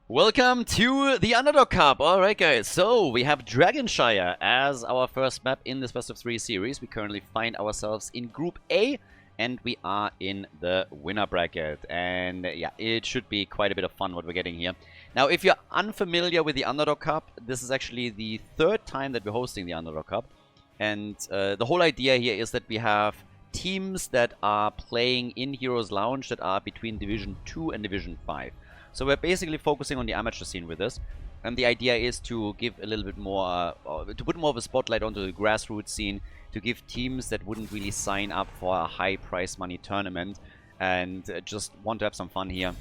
Welcome to the Underdog Cup. Alright guys, so we have Dragonshire as our first map in this best of 3 series. We currently find ourselves in Group A and we are in the winner bracket. And yeah, it should be quite a bit of fun what we're getting here. Now if you're unfamiliar with the Underdog Cup, this is actually the third time that we're hosting the Underdog Cup. And the whole idea here is that we have teams that are playing in Heroes Lounge that are between Division 2 and Division 5. So we're basically focusing on the amateur scene with this. And the idea is to give a little bit more, to put more of a spotlight onto the grassroots scene, to give teams that wouldn't really sign up for a high prize money tournament and just want to have some fun here,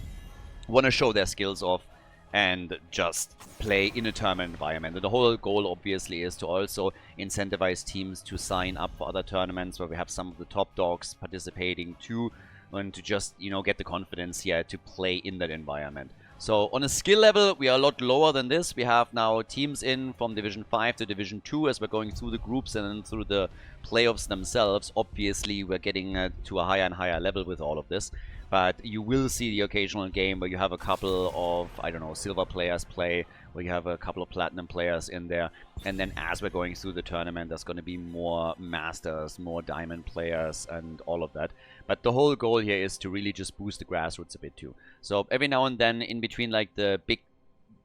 want to show their skills off and just play in a tournament environment. And the whole goal obviously is to also incentivize teams to sign up for other tournaments where we have some of the top dogs participating too, and to just, you know, get the confidence here to play in that environment. So on a skill level, we are a lot lower than this. We have now teams in from Division 5 to Division 2 as we're going through the groups and then through the playoffs themselves. Obviously, we're getting to a higher and higher level with all of this. But you will see the occasional game where you have a couple of, I don't know, silver players play, where you have a couple of platinum players in there. And then as we're going through the tournament, there's going to be more masters, more diamond players, and all of that. But the whole goal here is to really just boost the grassroots a bit too. So every now and then, in between like the big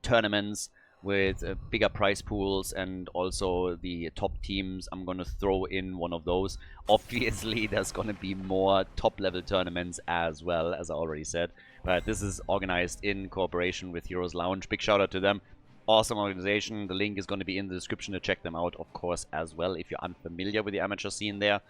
tournaments with bigger prize pools and also the top teams, I'm going to throw in one of those. Obviously, there's going to be more top-level tournaments as well, as I already said. But this is organized in cooperation with Heroes Lounge. Big shout out to them. Awesome organization. The link is going to be in the description to check them out, of course, as well, if you're unfamiliar with the amateur scene there.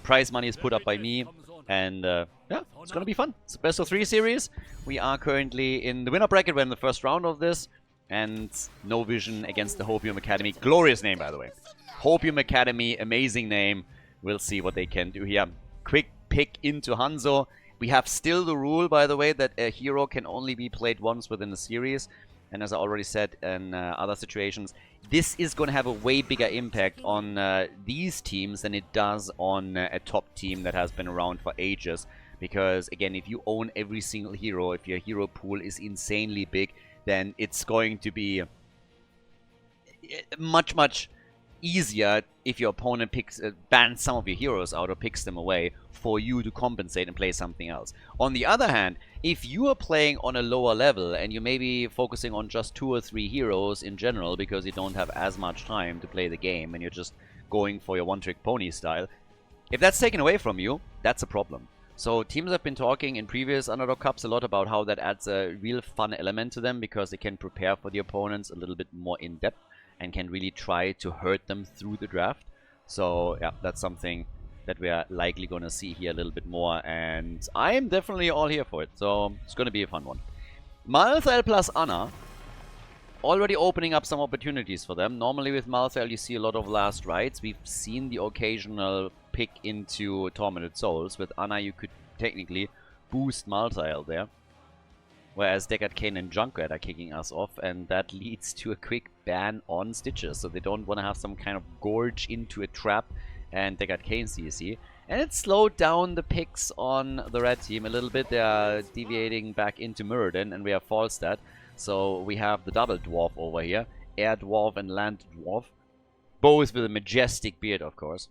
Prize money is put up by me. And yeah, it's going to be fun. It's a best of 3 series. We are currently in the winner bracket. We're in the first round of this. And No Vision against the Hopium Academy. Glorious name, by the way. Hopium Academy, amazing name. We'll see what they can do here. Quick pick into Hanzo. We have still the rule, by the way, that a hero can only be played once within a series. And as I already said in other situations, this is going to have a way bigger impact on these teams than it does on a top team that has been around for ages. Because, again, if you own every single hero, if your hero pool is insanely big, then it's going to be much easier if your opponent bans some of your heroes out or picks them away for you to compensate and play something else. On the other hand, if you are playing on a lower level and you may be focusing on just 2 or 3 heroes in general because you don't have as much time to play the game and you're just going for your one-trick pony style, if that's taken away from you, that's a problem. So teams have been talking in previous Underdog Cups a lot about how that adds a real fun element to them because they can prepare for the opponents a little bit more in depth and can really try to hurt them through the draft. So yeah, that's something that we are likely going to see here a little bit more, and I'm definitely all here for it. So it's going to be a fun one. Malthael plus Anna already opening up some opportunities for them. Normally with Malthael you see a lot of last rights. We've seen the occasional pick into Tormented Souls. With Anna you could technically boost Malthael there. Whereas Deckard Cain and Junkrat are kicking us off, and that leads to a quick ban on Stitches. So they don't want to have some kind of gorge into a trap and Deckard Cain CC. And it slowed down the picks on the red team a little bit. They are deviating back into Muradin, and we have Falstad. So we have the double dwarf over here. Air dwarf and land dwarf. Both with a majestic beard, of course.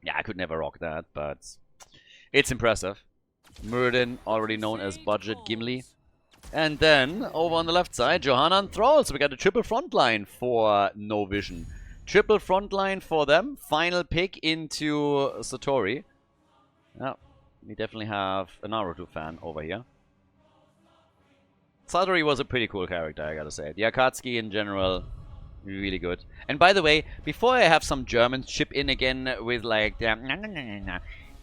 Yeah, I could never rock that, but it's impressive. Muradin, already known as Budget Gimli. And then, over on the left side, Johanna and Thrall. So we got a triple frontline for No Vision. Triple frontline for them. Final pick into Satori. Yeah, we definitely have a Naruto fan over here. Satori was a pretty cool character, I gotta say. The Akatsuki in general, really good. And by the way, before I have some Germans chip in again with like,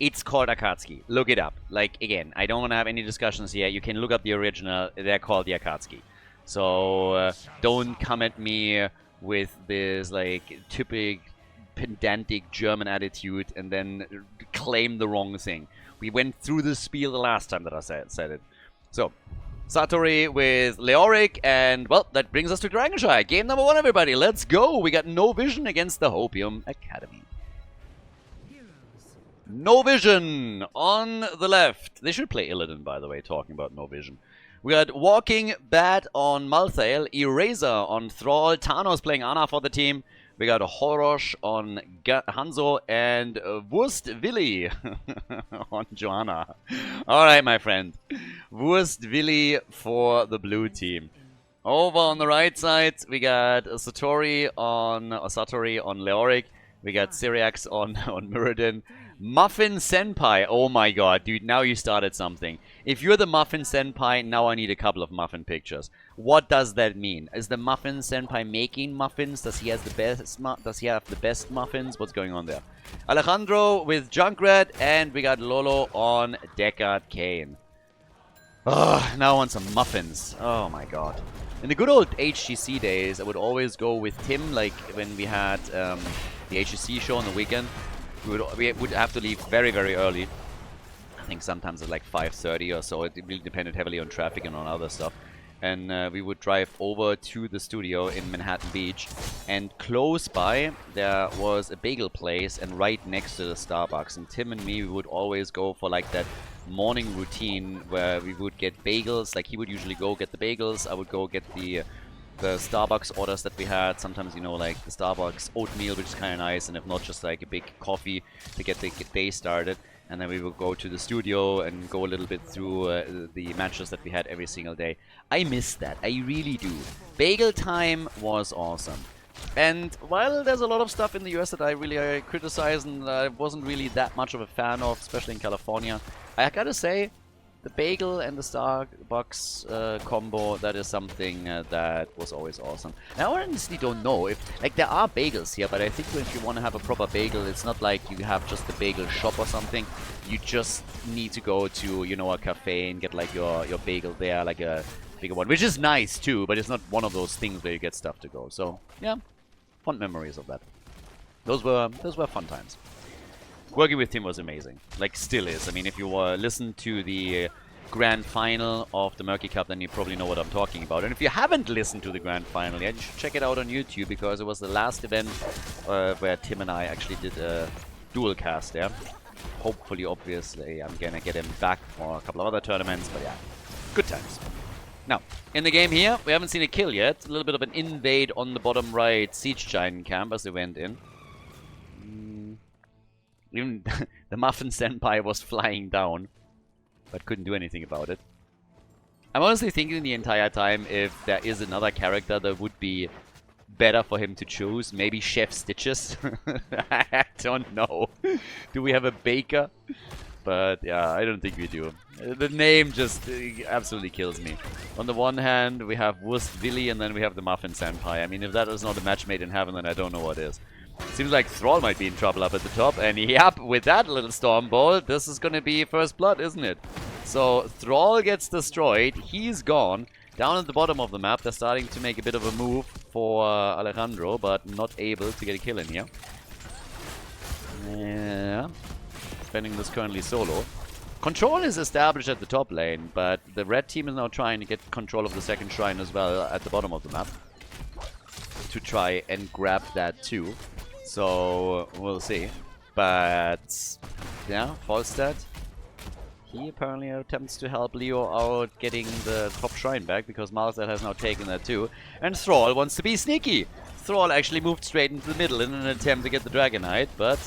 it's called Akatsuki. Look it up. Like, again, I don't want to have any discussions here. You can look up the original. They're called the Akatsuki. So, don't come at me with this, like, typical pedantic German attitude and then claim the wrong thing. We went through the spiel the last time that I said it. So, Satori with Leoric, and, well, that brings us to Dragonshire. Game number 1, everybody. Let's go. We got No Vision against the Hopium Academy. No Vision on the left. They should play Illidan, by the way, talking about No Vision. We got Walking Bad on Malthael, Eraser on Thrall, Thanos playing Ana for the team. We got Horosh on Hanzo and Wurst-Willi on Joanna. Alright, my friend. Wurst-Willi for the blue team. Over on the right side, we got Satori on Leoric. We got Syriax on Muradin. Muffin Senpai. Oh my god, dude, now you started something. If you're the Muffin Senpai, now I need a couple of muffin pictures. What does that mean? Is the Muffin Senpai making muffins? Does he have the best muffins? What's going on there? Alejandro with Junkrat, and we got Lolo on Deckard Kane. Oh, now I want some muffins. Oh my god. In the good old HGC days, I would always go with Tim, like when we had the HGC show on the weekend. We would have to leave very, very early. I think sometimes at like 5:30 or so. It really depended heavily on traffic and on other stuff. And we would drive over to the studio in Manhattan Beach. And close by, there was a bagel place and right next to the Starbucks. And Tim and me, we would always go for like that morning routine where we would get bagels. Like he would usually go get the bagels. I would go get the Starbucks orders that we had. Sometimes, you know, like the Starbucks oatmeal, which is kind of nice, and if not, just like a big coffee to get the day started. And then we will go to the studio and go a little bit through the matches that we had every single day. I miss that. I really do. Bagel time was awesome. And while there's a lot of stuff in the US that I really criticize and I wasn't really that much of a fan of, especially in California, I gotta say, the bagel and the Starbucks combo, that is something that was always awesome. And I honestly don't know if, like, there are bagels here, but I think if you want to have a proper bagel, it's not like you have just the bagel shop or something. You just need to go to, you know, a cafe and get like your bagel there, like a bigger one, which is nice too, but it's not one of those things where you get stuff to go. So yeah, fond memories of that. Those were fun times. Working with Tim was amazing, like still is. I mean, if you listen to the grand final of the Murky Cup, then you probably know what I'm talking about. And if you haven't listened to the grand final yet, you should check it out on YouTube, because it was the last event where Tim and I actually did a dual cast there. Hopefully, obviously, I'm gonna get him back for a couple of other tournaments, but yeah, good times. Now, in the game here, we haven't seen a kill yet. A little bit of an invade on the bottom right Siege Giant camp as they went in. Even the Muffin Senpai was flying down, but couldn't do anything about it. I'm honestly thinking the entire time if there is another character that would be better for him to choose. Maybe Chef Stitches. I don't know. Do we have a baker? But yeah, I don't think we do. The name just absolutely kills me. On the one hand, we have Wurst-Willi, and then we have the Muffin Senpai. I mean, if that is not a match made in heaven, then I don't know what is. Seems like Thrall might be in trouble up at the top, and yep, with that little Storm Ball, this is gonna be first blood, isn't it? So Thrall gets destroyed, he's gone. Down at the bottom of the map, they're starting to make a bit of a move for Alejandro, but not able to get a kill in here. Yeah, defending this currently solo. Control is established at the top lane, but the red team is now trying to get control of the second shrine as well at the bottom of the map, to try and grab that too. So we'll see. But yeah, Falstad, he apparently attempts to help Leo out getting the top shrine back, because Malthael has now taken that too. And Thrall wants to be sneaky. Thrall actually moved straight into the middle in an attempt to get the Dragonite, but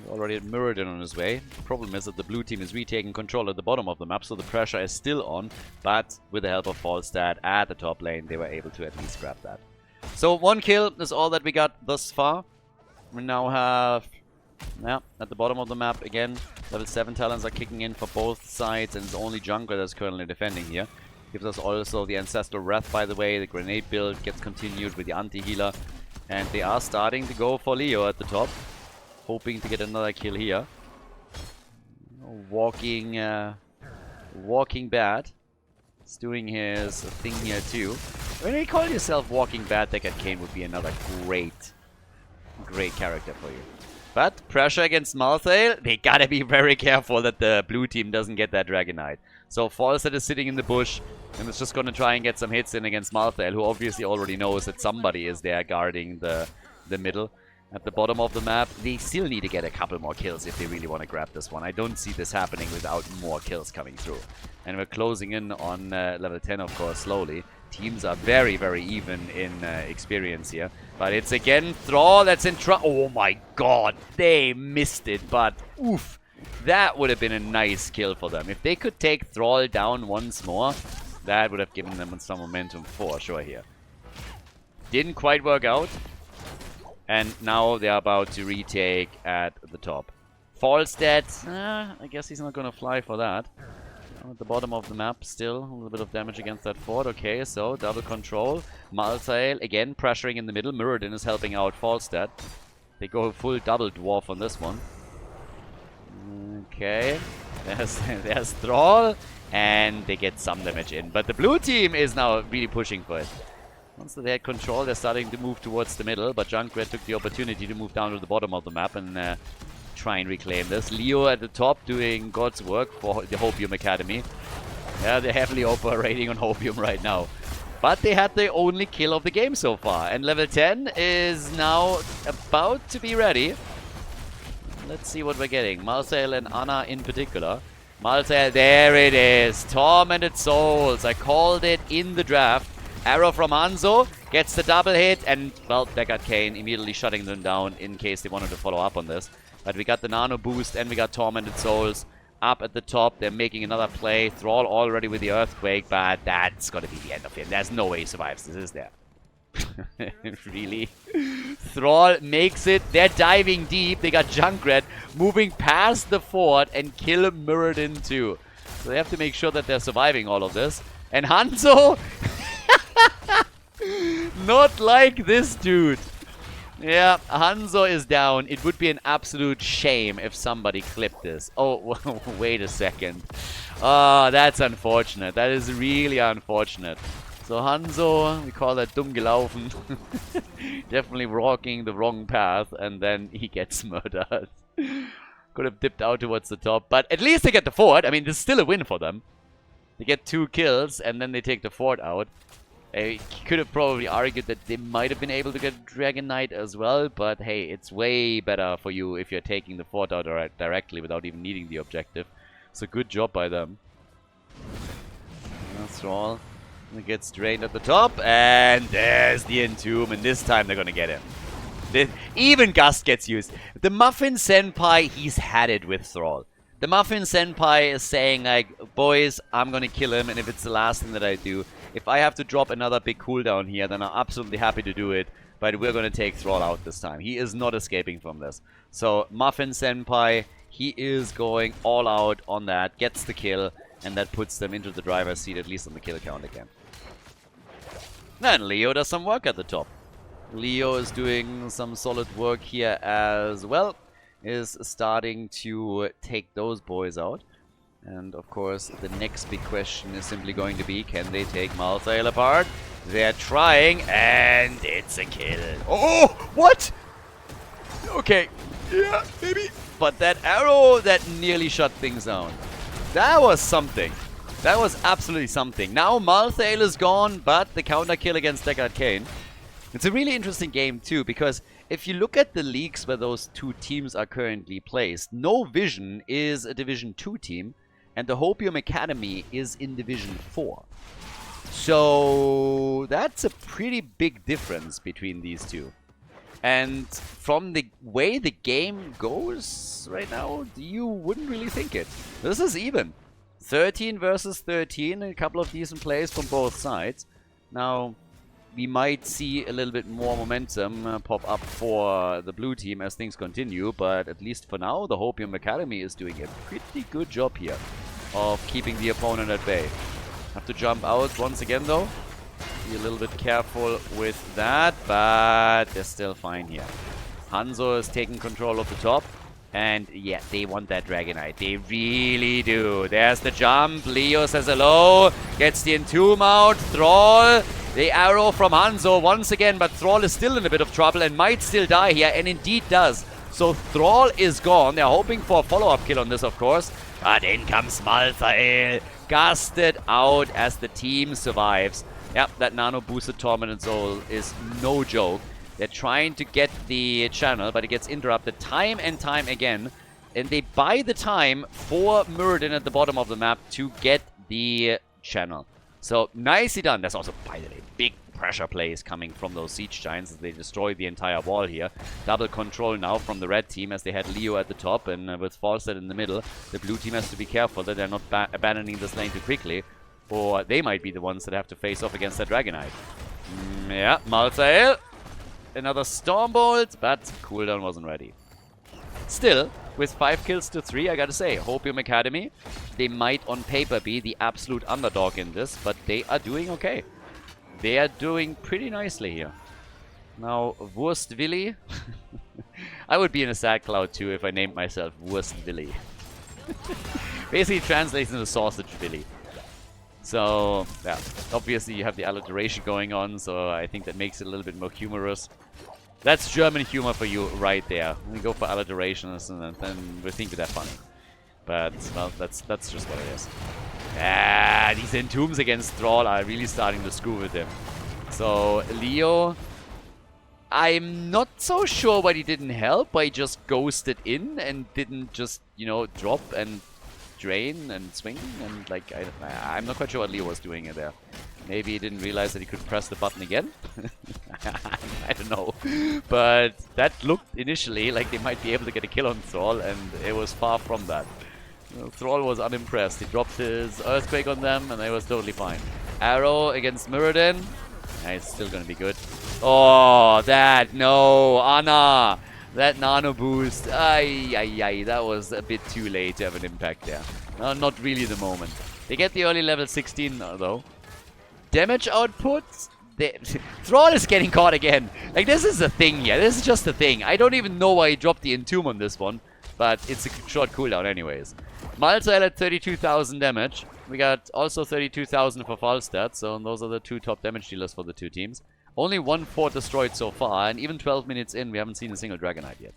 he already had Muradin on his way. The problem is that the blue team is retaking control at the bottom of the map, so the pressure is still on. But with the help of Falstad at the top lane, they were able to at least grab that. So one kill is all that we got thus far. We now have, yeah, at the bottom of the map again, level 7 talents are kicking in for both sides, and it's only Jungler that's currently defending here. Gives us also the Ancestral Wrath, by the way. The grenade build gets continued with the anti-healer, and they are starting to go for Leo at the top, hoping to get another kill here. Walking Bad. He's doing his thing here too. When you call yourself Walking Bad, Deckard Kane would be another great character for you. But pressure against Malthael, they gotta be very careful that the blue team doesn't get that Dragonite. So Falstad is sitting in the bush and is just gonna try and get some hits in against Malthael, who obviously already knows that somebody is there guarding the middle. at the bottom of the map. They still need to get a couple more kills if they really want to grab this one. I don't see this happening without more kills coming through. And we're closing in on level 10, of course, slowly. Teams are very, very even in experience here. But it's again Thrall that's in trouble. Oh my god, they missed it, but oof. That would have been a nice kill for them. If they could take Thrall down once more, that would have given them some momentum for sure here. Didn't quite work out. And now they're about to retake at the top. Falstead, I guess he's not going to fly for that. At the bottom of the map still, a little bit of damage against that fort. Okay, so double control. Malthael, again, pressuring in the middle. Mirrodin is helping out Falstead. They go full double dwarf on this one. Okay, there's Thrall. And they get some damage in. But the blue team is now really pushing for it. Once they had control, they're starting to move towards the middle. But Junkrat took the opportunity to move down to the bottom of the map and try and reclaim this. Leo at the top doing God's work for the Hopium Academy. Yeah, they're heavily operating on Hopium right now. But they had their only kill of the game so far. And level 10 is now about to be ready. Let's see what we're getting. Malthael and Anna in particular. Malthael, there it is. Tormented Souls. I called it in the draft. Arrow from Hanzo gets the double hit, and, well, Deckard Cain immediately shutting them down in case they wanted to follow up on this. But we got the Nano boost, and we got Tormented Souls up at the top. They're making another play. Thrall already with the Earthquake, but that's got to be the end of him. There's no way he survives this, is there? Really? Thrall makes it. They're diving deep. They got Junkrat moving past the fort and kill Mirrodin too. So they have to make sure that they're surviving all of this. And Hanzo... Not like this dude. Yeah, Hanzo is down. It would be an absolute shame if somebody clipped this. Oh, wait a second. Oh, that's unfortunate. That is really unfortunate. So Hanzo, we call that dumm gelaufen. Definitely walking the wrong path, and then he gets murdered. Could have dipped out towards the top, but at least they get the fort. I mean, this is still a win for them. They get 2 kills, and then they take the fort out. I could have probably argued that they might have been able to get Dragon Knight as well, but hey, it's way better for you if you're taking the fort out directly without even needing the objective. So good job by them. That's all. It gets drained at the top, and there's the Entomb, and this time they're gonna get him. Even Gust gets used. The Muffin Senpai, he's had it with Thrall. The Muffin Senpai is saying, like, boys, I'm gonna kill him, and if it's the last thing that I do, if I have to drop another big cooldown here, then I'm absolutely happy to do it, but we're gonna take Thrall out this time. He is not escaping from this. So, Muffin Senpai, he is going all out on that, gets the kill, and that puts them into the driver's seat, at least on the kill count again. Then Leo does some work at the top. Leo is doing some solid work here as well. Is starting to take those boys out. And of course, the next big question is simply going to be, can they take Malthael apart? They're trying, and it's a kill. Oh, what? Okay, yeah, maybe. But that arrow that nearly shut things down. That was something. That was absolutely something. Now Malthael is gone, but the counter kill against Deckard Cain. It's a really interesting game too, because if you look at the leagues where those 2 teams are currently placed, No Vision is a Division 2 team, and the Hopium Academy is in Division 4. So that's a pretty big difference between these two. And from the way the game goes right now, you wouldn't really think it. This is even. 13 versus 13, a couple of decent plays from both sides. Now, we might see a little bit more momentum pop up for the blue team as things continue, but at least for now, the Hopium Academy is doing a pretty good job here of keeping the opponent at bay. Have to jump out once again, though. Be a little bit careful with that, but they're still fine here. Hanzo is taking control of the top. And yeah, they want that Dragonite. They really do. There's the jump. Leo says hello. Gets the Entomb out. Thrall. The arrow from Hanzo once again. But Thrall is still in a bit of trouble and might still die here. And indeed does. So Thrall is gone. They're hoping for a follow-up kill on this, of course. But in comes Malthael. Gusted out as the team survives. Yep, that nano-boosted Tormented Soul is no joke. They're trying to get the channel, but it gets interrupted time and time again. And they buy the time for Muradin at the bottom of the map to get the channel. So, nicely done. There's also, by the way, big pressure plays coming from those Siege Giants as they destroy the entire wall here. Double control now from the red team as they had Leo at the top and with Falstad in the middle. The blue team has to be careful that they're not abandoning this lane too quickly, or they might be the ones that have to face off against that Dragonite. Yeah, Malthael. Another Stormbolt, but cooldown wasn't ready. Still, with 5 kills to 3, I gotta say, Hopium Academy, they might on paper be the absolute underdog in this, but they are doing okay. They are doing pretty nicely here. Now, Wurstwilli. I would be in a sad cloud too if I named myself Wurstwilli. Basically translates into Sausage Willy. So, yeah, obviously you have the alliteration going on, so I think that makes it a little bit more humorous. That's German humor for you right there. We go for alliterations and then we think they're funny. But, well, that's just what it is. Ah, these entombs against Thrall are really starting to screw with him. So, Leo, I'm not so sure why he didn't help, why he just ghosted in and didn't just, you know, drop and drain and swing. And, like, I'm not quite sure what Leo was doing in there. Maybe he didn't realize that he could press the button again. I don't know. But that looked initially like they might be able to get a kill on Thrall, and it was far from that. Thrall was unimpressed. He dropped his Earthquake on them, and they was totally fine. Arrow against Muradin. It's still going to be good. Oh, no. Anna. That nano boost. Ay. That was a bit too late to have an impact there. No, not really the moment. They get the early level 16, though. Damage output. Thrall is getting caught again. Like, this is a thing here. This is just a thing. I don't even know why he dropped the Entomb on this one. But it's a short cooldown anyways. Malthael at 32,000 damage. We got also 32,000 for Falstad. So those are the two top damage dealers for the two teams. Only 1 fort destroyed so far. And even 12 minutes in, we haven't seen a single Dragonite yet.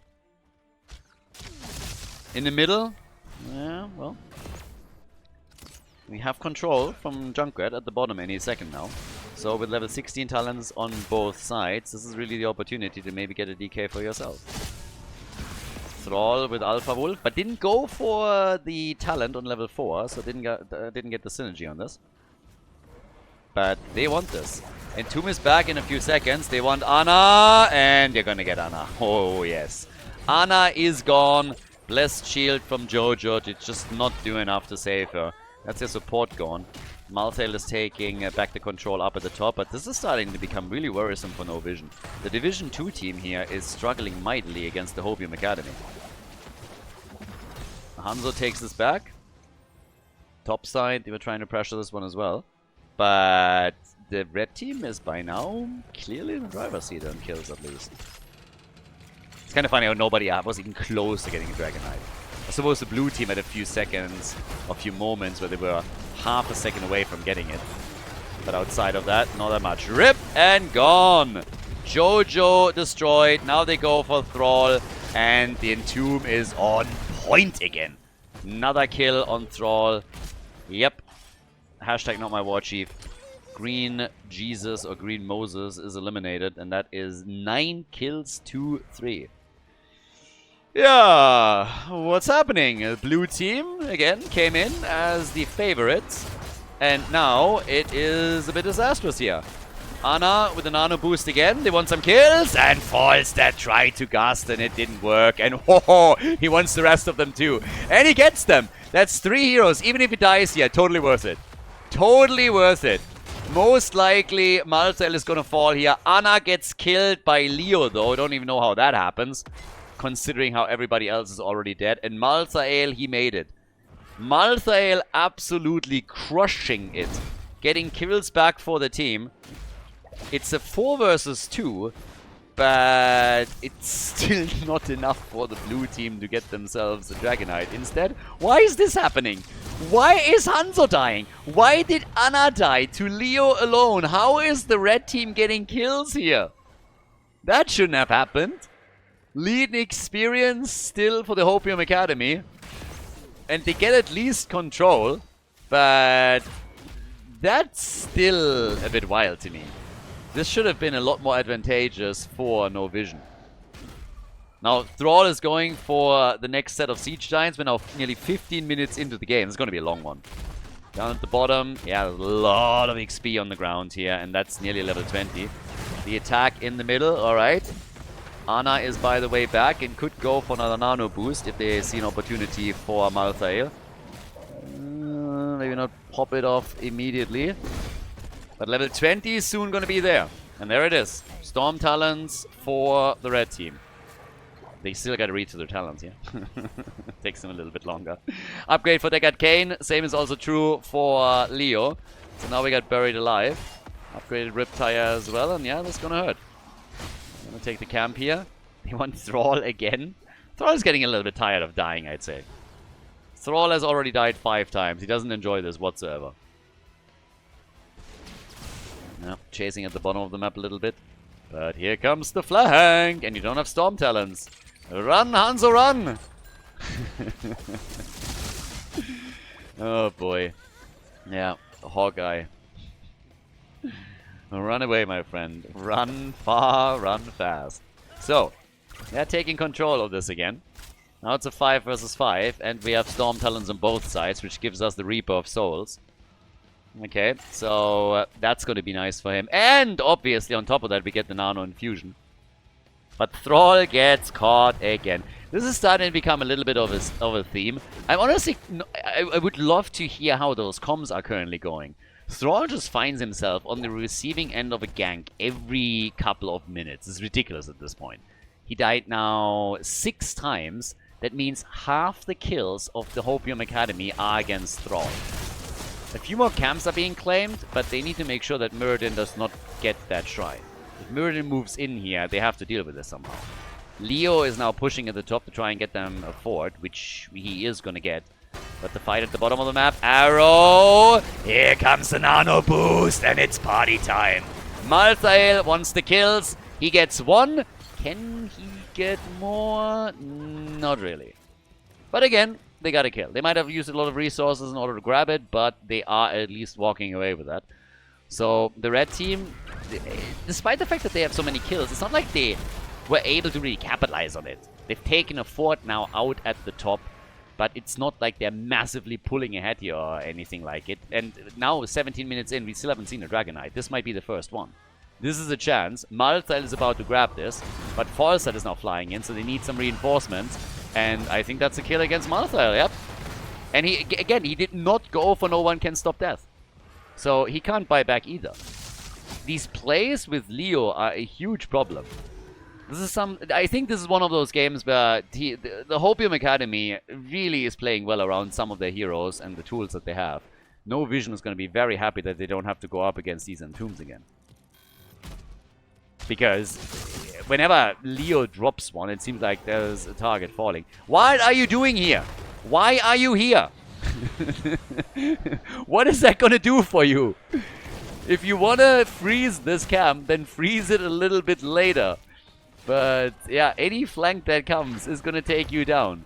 In the middle. Yeah, well. We have control from Junkrat at the bottom any second now. So with level 16 talents on both sides, this is really the opportunity to maybe get a DK for yourself. Thrall with Alpha Wolf, but didn't go for the talent on level 4, so didn't get the synergy on this. But they want this. Entomb is back in a few seconds. They want Anna, and they're gonna get Anna. Oh yes. Anna is gone. Blessed Shield from Jojo did just not do enough to save her. That's their support gone. Malthael is taking back the control up at the top, but this is starting to become really worrisome for No Vision. The Division 2 team here is struggling mightily against the Hopium Academy. Hanzo takes this back. Top side, they were trying to pressure this one as well. But the red team is by now clearly in the driver's seat on kills at least. It's kind of funny how nobody was even close to getting a Dragonite. I suppose the blue team had a few seconds, a few moments where they were half a second away from getting it. But outside of that, not that much. Rip and gone! Jojo destroyed. Now they go for Thrall. And the Entomb is on point again. Another kill on Thrall. Yep. Hashtag not my war chief. Green Jesus or Green Moses is eliminated. And that is 9 kills to 3. Yeah, what's happening? The blue team, again, came in as the favorites. And now it is a bit disastrous here. Anna with a nano boost again. They want some kills. And Falstad tried to gust and it didn't work. And he wants the rest of them too. And he gets them. That's 3 heroes. Even if he dies here, totally worth it. Totally worth it. Most likely, Malthael is going to fall here. Anna gets killed by Leo though. I don't even know how that happens, considering how everybody else is already dead. And Malthael, he made it. Malthael absolutely crushing it. Getting kills back for the team. It's a 4 versus 2, but it's still not enough for the blue team to get themselves a Dragonite. Instead, why is this happening? Why is Hanzo dying? Why did Anna die to Leo alone? How is the red team getting kills here? That shouldn't have happened. Lead experience still for the Hopium Academy. And they get at least control. But that's still a bit wild to me. This should have been a lot more advantageous for no vision. Now, Thrall is going for the next set of Siege Giants. We're now nearly 15 minutes into the game. It's going to be a long one. Down at the bottom, yeah, there's a lot of XP on the ground here, and that's nearly level 20. The attack in the middle, alright. Ana is, by the way, back and could go for another nano boost if they see an opportunity for Malthael. Maybe not pop it off immediately. But level 20 is soon going to be there. And there it is. Storm Talons for the red team. They still got to reach to their talents, yeah? Takes them a little bit longer. Upgrade for Deckard Cain. Same is also true for Leo. So now we got Buried Alive. Upgraded Riptire as well. And yeah, that's going to hurt. Gonna take the camp here. They want Thrall again. Thrall is getting a little bit tired of dying, I'd say. Thrall has already died 5 times. He doesn't enjoy this whatsoever. Yeah, chasing at the bottom of the map a little bit. But here comes the flank, and you don't have Storm Talons. Run, Hanzo, run! Oh boy. Yeah, Hawkeye. Run away, my friend. Run far, run fast. So, they're taking control of this again. Now it's a 5 versus 5, and we have Storm Talons on both sides, which gives us the Reaper of Souls. Okay, so that's going to be nice for him. And obviously, on top of that, we get the Nano Infusion. But Thrall gets caught again. This is starting to become a little bit of a theme. I'm honestly, I would love to hear how those comms are currently going. Thrall just finds himself on the receiving end of a gank every couple of minutes. It's ridiculous at this point. He died now 6 times. That means half the kills of the Hopium Academy are against Thrall. A few more camps are being claimed, but they need to make sure that Muradin does not get that shrine. If Muradin moves in here, they have to deal with this somehow. Leo is now pushing at the top to try and get them a fort, which he is going to get. But the fight at the bottom of the map, Arrow! Here comes the nano boost, and it's party time. Malthael wants the kills. He gets 1. Can he get more? Not really. But again, they got a kill. They might have used a lot of resources in order to grab it, but they are at least walking away with that. So the red team, despite the fact that they have so many kills, it's not like they were able to really capitalize on it. They've taken a fort now out at the top, but it's not like they're massively pulling ahead here or anything like it. And now, 17 minutes in, we still haven't seen a Dragonite. This might be the first one. This is a chance. Malthael is about to grab this, but Falstad is now flying in, so they need some reinforcements. And I think that's a kill against Malthael, yep. And he, again, he did not go for No One Can Stop Death. So he can't buy back either. These plays with Leo are a huge problem. This is I think this is one of those games where the Hopium Academy really is playing well around some of their heroes and the tools that they have. No Vision is going to be very happy that they don't have to go up against these Entombs again. Because whenever Leo drops one, it seems like there's a target falling. What are you doing here? Why are you here? What is that going to do for you? If you want to freeze this camp, then freeze it a little bit later. But yeah, any flank that comes is going to take you down.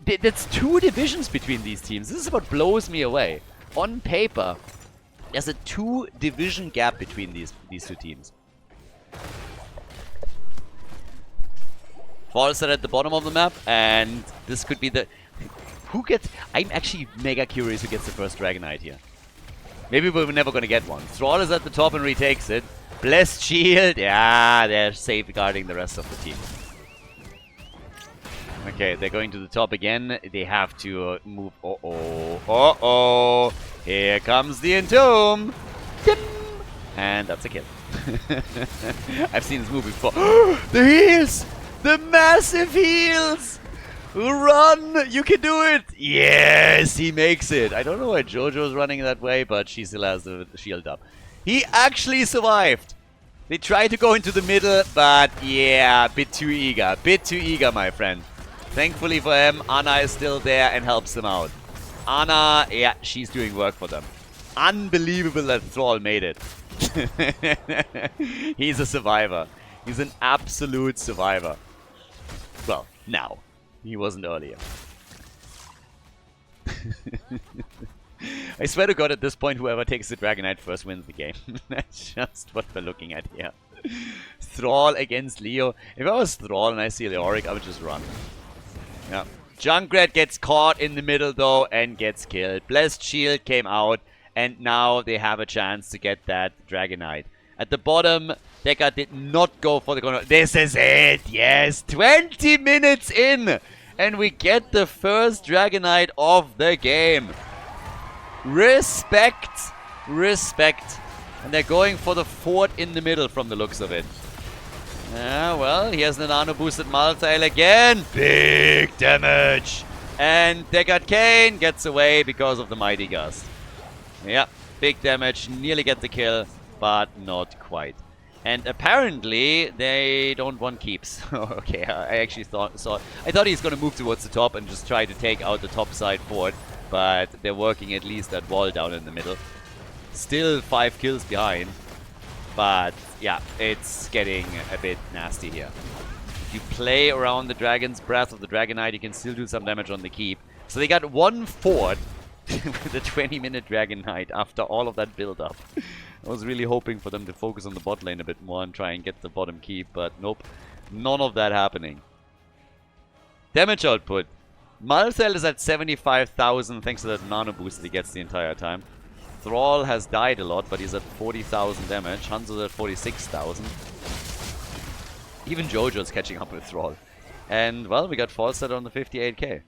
That's 2 divisions between these teams. This is what blows me away. On paper, there's a 2 division gap between these 2 teams. Falstad at the bottom of the map, and this could be the... Who gets... I'm actually mega curious who gets the first Dragonite here. Maybe we're never going to get one. Thrall is at the top and retakes it. Blessed Shield. Yeah, they're safeguarding the rest of the team. Okay, they're going to the top again. They have to move. Uh-oh. Uh-oh. Here comes the Entomb. And that's a kill. I've seen this move before. The heals! The massive heals! Run! You can do it! Yes, he makes it. I don't know why Jojo's running that way, but she still has the shield up. He actually survived. They tried to go into the middle, but yeah, a bit too eager. Bit too eager, my friend. Thankfully for him, Anna is still there and helps them out. Anna, yeah, she's doing work for them. Unbelievable that Thrall made it. He's a survivor. He's an absolute survivor. Well, now. He wasn't earlier. I swear to God, at this point, whoever takes the Dragon Knight first wins the game. That's just what we're looking at here. Thrall against Leo. If I was Thrall and I see Leoric, I would just run. Yeah. Junkrat gets caught in the middle, though, and gets killed. Blessed Shield came out, and now they have a chance to get that Dragon Knight. At the bottom, Decker did not go for the corner. This is it! Yes! 20 minutes in! And we get the first Dragon Knight of the game. Respect! Respect. And they're going for the fort in the middle from the looks of it. Yeah, well, here's the nano boosted Malthael again. Big damage. And Deckard Kane gets away because of the Mighty Gust. Yeah, big damage. Nearly get the kill, but not quite. And apparently, they don't want keeps. Okay, I actually thought he's going to move towards the top and just try to take out the top side fort. But they're working at least that wall down in the middle. Still 5 kills behind. But yeah, it's getting a bit nasty here. If you play around the Dragon's Breath of the Dragon Knight, you can still do some damage on the keep. So they got one fort with a 20-minute Dragon Knight after all of that build-up. I was really hoping for them to focus on the bot lane a bit more and try and get the bottom keep, but nope. None of that happening. Damage output. Malthael is at 75,000 thanks to that nano boost that he gets the entire time. Thrall has died a lot, but he's at 40,000 damage. Hanzo's at 46,000. Even Jojo's catching up with Thrall. And, well, we got Falstad on the 58k.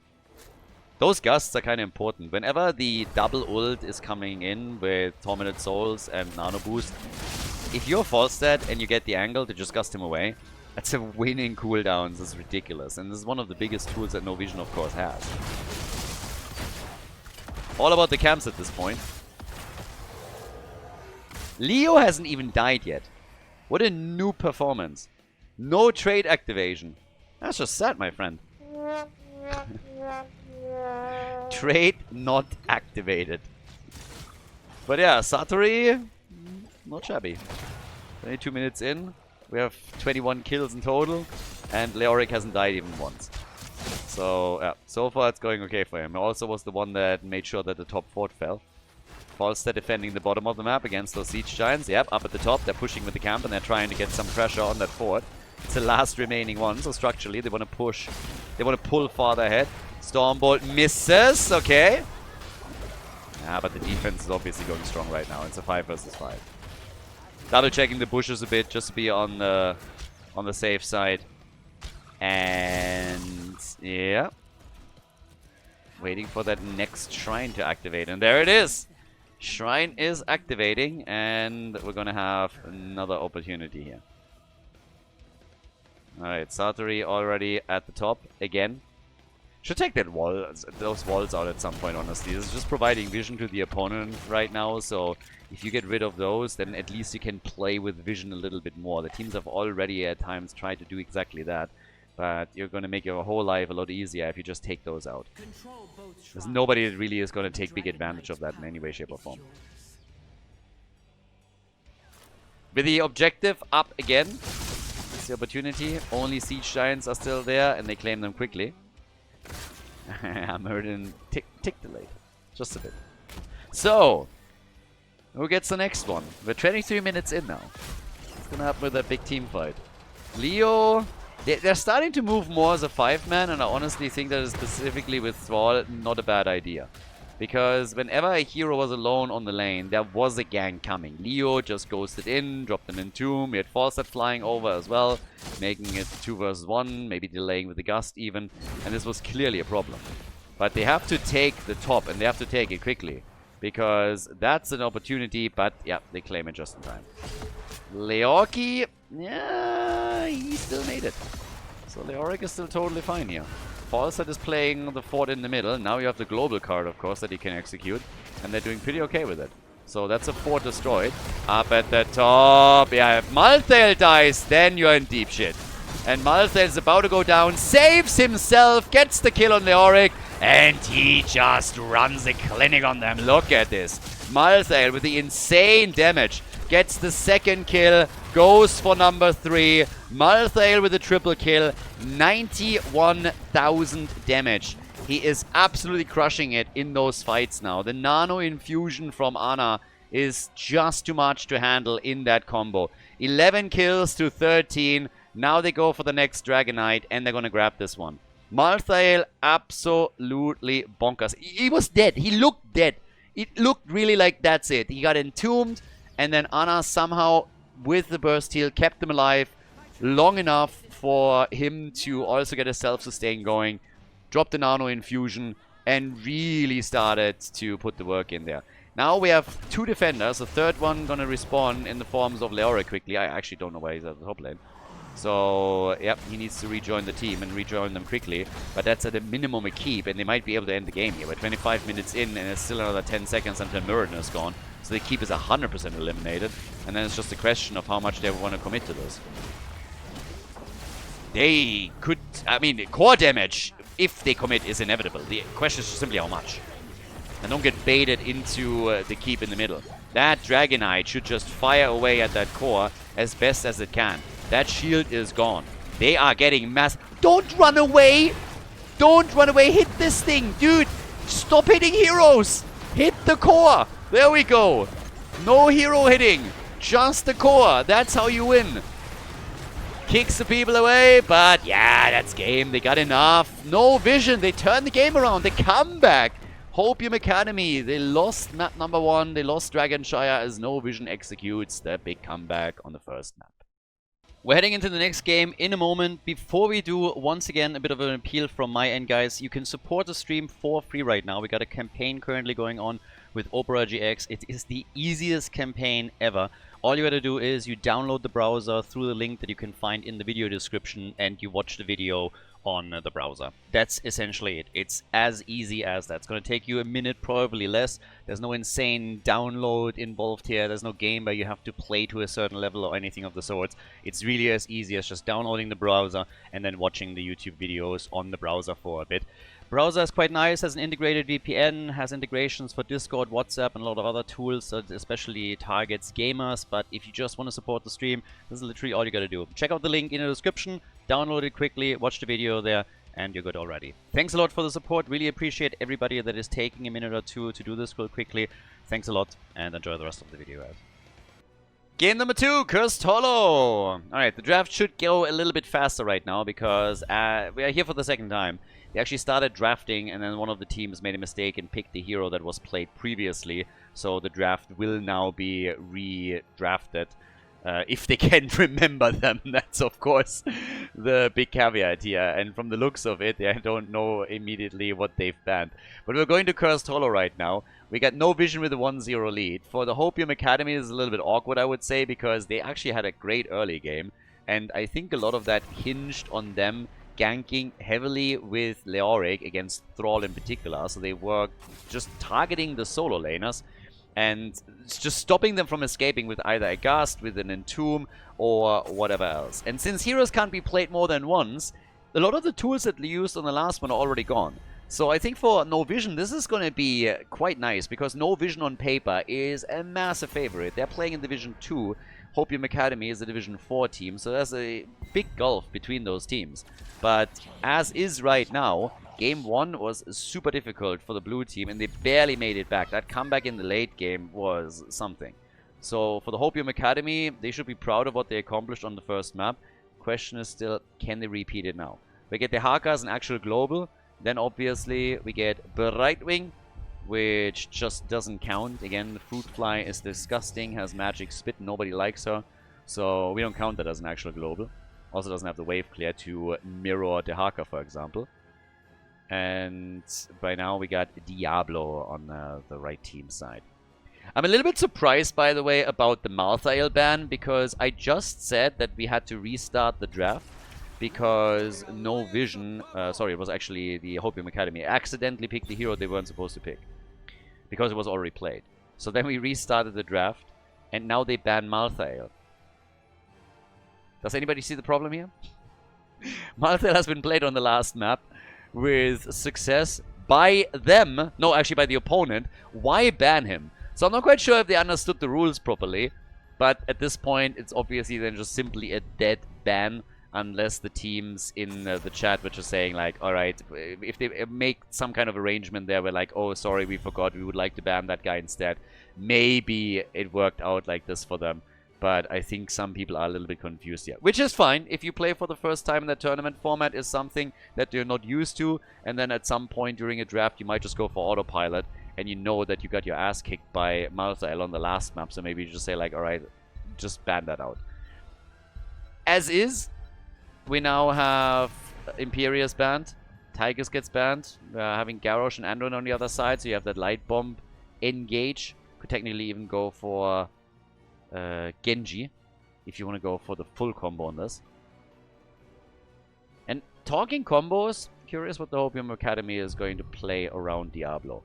Those gusts are kind of important. Whenever the double ult is coming in with Tormented Souls and nano boost, if you're Falstad and you get the angle to just gust him away, that's a winning cooldowns. This is ridiculous. And this is one of the biggest tools that No Vision, of course, has. All about the camps at this point. Leo hasn't even died yet. What a new performance. No trade activation. That's just sad, my friend. Trade not activated. But yeah, Satori, not shabby. 22 minutes in. We have 21 kills in total. And Leoric hasn't died even once. So, yeah, so far it's going okay for him. He also was the one that made sure that the top fort fell. Falstad defending the bottom of the map against those siege giants. Yep, up at the top, they're pushing with the camp and they're trying to get some pressure on that fort. It's the last remaining one, so structurally they want to push. They want to pull farther ahead. Stormbolt misses, okay. Yeah, but the defense is obviously going strong right now. It's a 5 versus 5. Double checking the bushes a bit just to be on the safe side. And yeah. Waiting for that next shrine to activate. And there it is. Shrine is activating, and we're gonna have another opportunity here. Alright, Satori already at the top again. Should take that wall, those walls out at some point, honestly. This is just providing vision to the opponent right now, so if you get rid of those, then at least you can play with vision a little bit more. The teams have already at times tried to do exactly that, but you're going to make your whole life a lot easier if you just take those out. There's nobody that really is going to take big advantage of that in any way, shape or form. With the objective up again, it's the opportunity. Only siege giants are still there, and they claim them quickly. Merlin tick delayed. Just a bit. So, who gets the next one? We're 23 minutes in now. What's going to happen with that big team fight? Leo... They're starting to move more as a 5-man, and I honestly think that is specifically with Thrall not a bad idea. Because whenever a hero was alone on the lane, there was a gang coming. Leo just ghosted in, dropped them in tomb. We had Falstad flying over as well, making it 2 versus 1, maybe delaying with the gust even. And this was clearly a problem. But they have to take the top, and they have to take it quickly. Because that's an opportunity, but yeah, they claim it just in time. Leorki, yeah, he still made it. So Leoric is still totally fine here. Falstad is playing the fort in the middle. Now you have the global card, of course, that he can execute. And they're doing pretty okay with it. So that's a fort destroyed. Up at the top. Yeah, if Malthael dies, then you're in deep shit. And Malthael is about to go down. Saves himself. Gets the kill on Leoric. And he just runs a clinic on them. Look at this. Malthael with the insane damage. Gets the second kill, goes for number 3. Malthael with a triple kill, 91,000 damage. He is absolutely crushing it in those fights now. The nano infusion from Ana is just too much to handle in that combo. 11 kills to 13. Now they go for the next Dragonite, and they're going to grab this one. Malthael, absolutely bonkers. He was dead. He looked dead. It looked really like that's it. He got entombed, and then Ana somehow, with the burst heal, kept him alive long enough for him to also get a self-sustain going, drop the nano infusion, and really started to put the work in there. Now we have 2 defenders. The third one gonna respawn in the forms of Leoric quickly. I actually don't know why he's at the top lane. So, yep, he needs to rejoin the team and rejoin them quickly. But that's at a minimum a keep, and they might be able to end the game here. We're 25 minutes in, and it's still another 10 seconds until Muradin is gone. So the keep is 100% eliminated. And then it's just a question of how much they want to commit to this. They could... I mean, core damage, if they commit, is inevitable. The question is simply how much. And don't get baited into the keep in the middle. That Dragonite should just fire away at that core as best as it can. That shield is gone. They are getting mass... Don't run away! Don't run away! Hit this thing! Dude! Stop hitting heroes! Hit the core! There we go! No hero hitting! Just the core! That's how you win! Kicks the people away, but yeah, that's game. They got enough. No vision. They turn the game around. They come back. Hopium Academy. They lost map number 1. They lost Dragonshire as No Vision executes their big comeback on the first map. We're heading into the next game in a moment. Before we do, once again, a bit of an appeal from my end, guys. You can support the stream for free right now. We got a campaign currently going on with Opera GX. It is the easiest campaign ever. All you gotta do is you download the browser through the link that you can find in the video description, and you watch the video on the browser. That's essentially it. It's as easy as that. It's gonna take you a minute, probably less. There's no insane download involved here. There's no game where you have to play to a certain level or anything of the sorts. It's really as easy as just downloading the browser and then watching the YouTube videos on the browser for a bit. Browser is quite nice, has an integrated VPN, has integrations for Discord, WhatsApp, and a lot of other tools, so it especially targets gamers. But if you just want to support the stream, this is literally all you gotta do. Check out the link in the description, download it quickly, watch the video there, and you're good already. Thanks a lot for the support. Really appreciate everybody that is taking a minute or two to do this real quickly. Thanks a lot, and enjoy the rest of the video, guys. Game number 2, Cursed Hollow. Alright, the draft should go a little bit faster right now because we are here for the second time. They actually started drafting, and then one of the teams made a mistake and picked the hero that was played previously. So the draft will now be redrafted. If they can remember them, that's of course the big caveat here. And from the looks of it, I don't know immediately what they've banned. But we're going to Cursed Hollow right now. We got No Vision with a 1-0 lead. For the Hopium Academy, it's a little bit awkward, I would say, because they actually had a great early game. And I think a lot of that hinged on them ganking heavily with Leoric against Thrall in particular. So they were just targeting the solo laners and just stopping them from escaping with either a Gust, with an Entomb, or whatever else. And since heroes can't be played more than once, a lot of the tools that they used on the last one are already gone. So I think for No Vision, this is going to be quite nice, because No Vision on paper is a massive favorite. They're playing in Division 2. Hopium Academy is a Division 4 team, so there's a big gulf between those teams. But as is right now, Game 1 was super difficult for the blue team, and they barely made it back. That comeback in the late game was something. So for the Hopium Academy, they should be proud of what they accomplished on the first map. Question is still, can they repeat it now? We get the Haka as an actual global. Then obviously we get Brightwing, which just doesn't count. Again, the Fruit Fly is disgusting, has magic spit, nobody likes her. So we don't count that as an actual global. Also doesn't have the wave clear to mirror the Haka, for example. And by now we got Diablo on the right team side. I'm a little bit surprised, by the way, about the Malthael ban, because I just said that we had to restart the draft because No Vision, sorry, it was actually the Hopium Academy, accidentally picked the hero they weren't supposed to pick because it was already played. So then we restarted the draft, and now they ban Malthael. Does anybody see the problem here? Malthael has been played on the last map with success by them. No, actually by the opponent. Why ban him? So I'm not quite sure if they understood the rules properly, but at this point it's obviously then just simply a dead ban. unless the teams in the chat were just saying like, alright, if they make some kind of arrangement there where like, oh, sorry, we forgot, we would like to ban that guy instead. Maybe it worked out like this for them. But I think some people are a little bit confused here. Which is fine. If you play for the first time in the tournament format is something that you're not used to. And then at some point during a draft, you might just go for autopilot. And you know that you got your ass kicked by Malthael on the last map. So maybe you just say like, alright, just ban that out. As is, we now have Imperius banned. Tigers gets banned. We're having Garrosh and Anduin on the other side. So you have that light bomb engage. Could technically even go for Genji, if you want to go for the full combo on this. And talking combos, curious what the Hopium Academy is going to play around Diablo.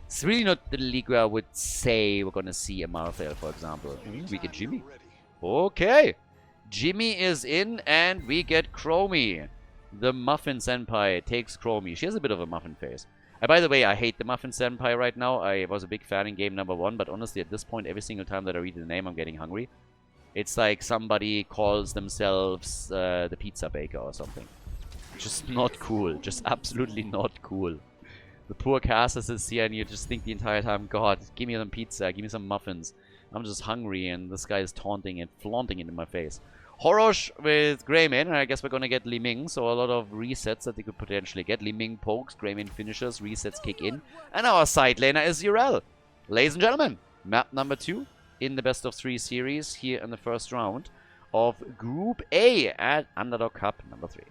It's really not the league where I would say we're going to see a Malthael, for example. We get Jimmy. Okay. Jimmy is in, and we get Chromie. The Muffin Senpai takes Chromie. She has a bit of a muffin face. By the way, I hate the Muffin Senpai right now. I was a big fan in game number 1, but honestly, at this point, every single time that I read the name, I'm getting hungry. It's like somebody calls themselves the pizza baker or something. Just not cool. Just absolutely not cool. The poor casters is here, and you just think the entire time, God, give me some pizza, give me some muffins. I'm just hungry, and this guy is taunting and flaunting it in my face. Horosh with Greymane, and I guess we're gonna get Li Ming, so a lot of resets that they could potentially get. Li Ming pokes, Greymane finishes, resets kick in, and our side laner is Urel. Ladies and gentlemen, map number 2 in the best of 3 series here in the first round of Group A at Underdog Cup number 3.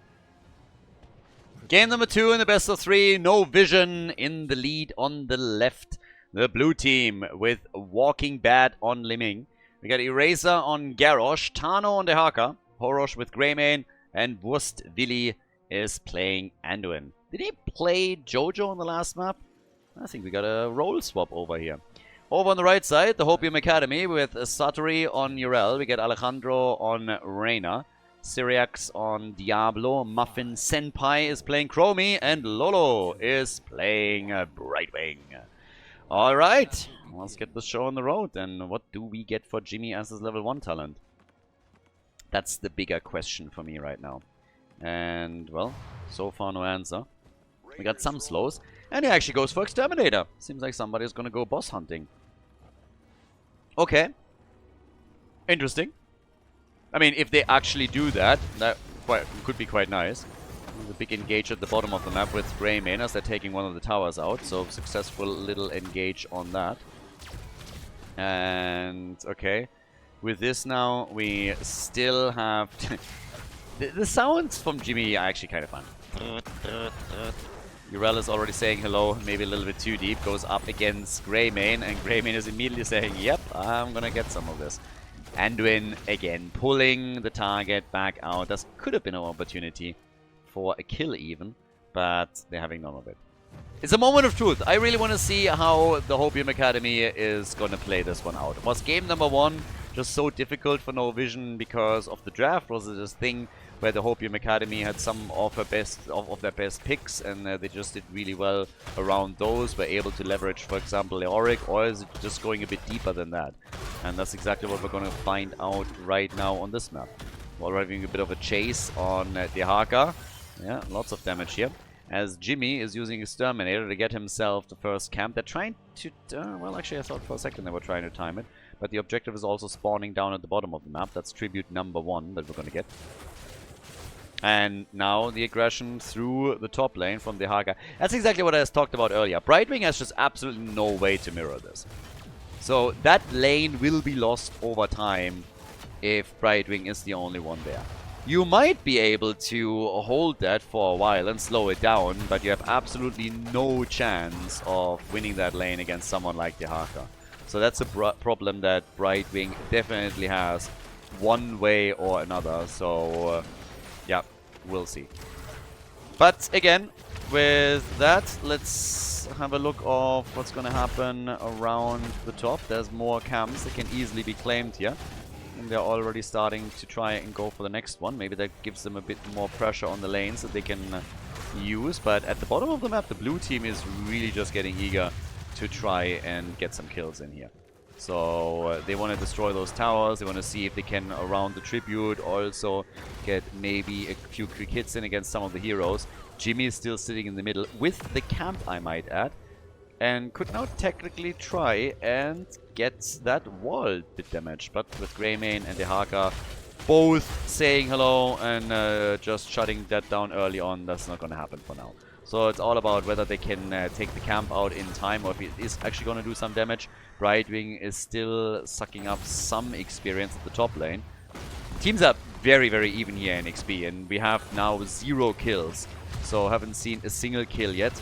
Game number 2 in the best of 3, no vision in the lead on the left. The blue team with Walking Bad on Li Ming. We got Eraser on Garrosh, Tano on Dehaka, Horosh with Greymane, and Wurst Willi is playing Anduin. Did he play Jojo on the last map? I think we got a role swap over here. Over on the right side, the Hopium Academy with Satori on Urel. We get Alejandro on Reyna, Syriax on Diablo, Muffin Senpai is playing Chromie, and Lolo is playing Brightwing. Alright, let's get the show on the road. And what do we get for Jimmy as his level 1 talent? That's the bigger question for me right now. And, well, so far no answer. We got some slows. And he actually goes for Exterminator. Seems like somebody's gonna go boss hunting. Okay. Interesting. I mean, if they actually do that, that could be quite nice. The big engage at the bottom of the map with Greymane as they're taking one of the towers out. So successful little engage on that. And okay. With this now, we still have... the sounds from Jimmy are actually kind of fun. Urel is already saying hello, maybe a little bit too deep. Goes up against Greymane, and Greymane is immediately saying, yep, I'm gonna get some of this. Anduin again pulling the target back out. This could have been an opportunity for a kill even, but they're having none of it. It's a moment of truth. I really want to see how the Hopium Academy is going to play this one out. Was game number 1 just so difficult for No Vision because of the draft? Was it this thing where the Hopium Academy had some of their best picks and they just did really well around those, were able to leverage, for example, Leoric, or is it just going a bit deeper than that? And that's exactly what we're going to find out right now on this map. We're having a bit of a chase on Dehaka. Yeah, lots of damage here. As Jimmy is using Exterminator to get himself the first camp. They're trying to... well, actually, I thought for a second they were trying to time it. But the objective is also spawning down at the bottom of the map. That's tribute number 1 that we're going to get. And now the aggression through the top lane from Dehaka. That's exactly what I talked about earlier. Brightwing has just absolutely no way to mirror this. So that lane will be lost over time if Brightwing is the only one there. You might be able to hold that for a while and slow it down, but you have absolutely no chance of winning that lane against someone like Dehaka. So that's a problem that Brightwing definitely has one way or another. So, yeah, we'll see. But again, with that, let's have a look of what's going to happen around the top. There's more camps that can easily be claimed here. And they're already starting to try and go for the next one. Maybe that gives them a bit more pressure on the lanes that they can use. But at the bottom of the map, the blue team is really just getting eager to try and get some kills in here. So they want to destroy those towers. They want to see if they can, around the tribute, also get maybe a few quick hits in against some of the heroes. Jimmy is still sitting in the middle with the camp, I might add, and could now technically try and get that wall bit damaged. But with Greymane and Dehaka both saying hello and just shutting that down early on, that's not going to happen for now. So it's all about whether they can take the camp out in time, or if it is actually going to do some damage. Brightwing is still sucking up some experience at the top lane. Teams are very, very even here in XP, and we have now 0 kills. So haven't seen a single kill yet.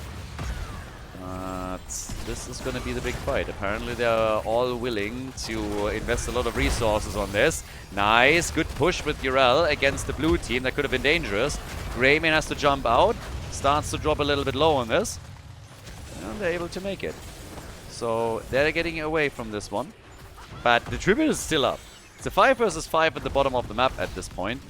But this is going to be the big fight. Apparently they're all willing to invest a lot of resources on this. Nice, good push with Urel against the blue team. That could have been dangerous. Greymane has to jump out. Starts to drop a little bit low on this. And they're able to make it. So they're getting away from this one. But the tribute is still up. It's a 5 versus 5 at the bottom of the map at this point.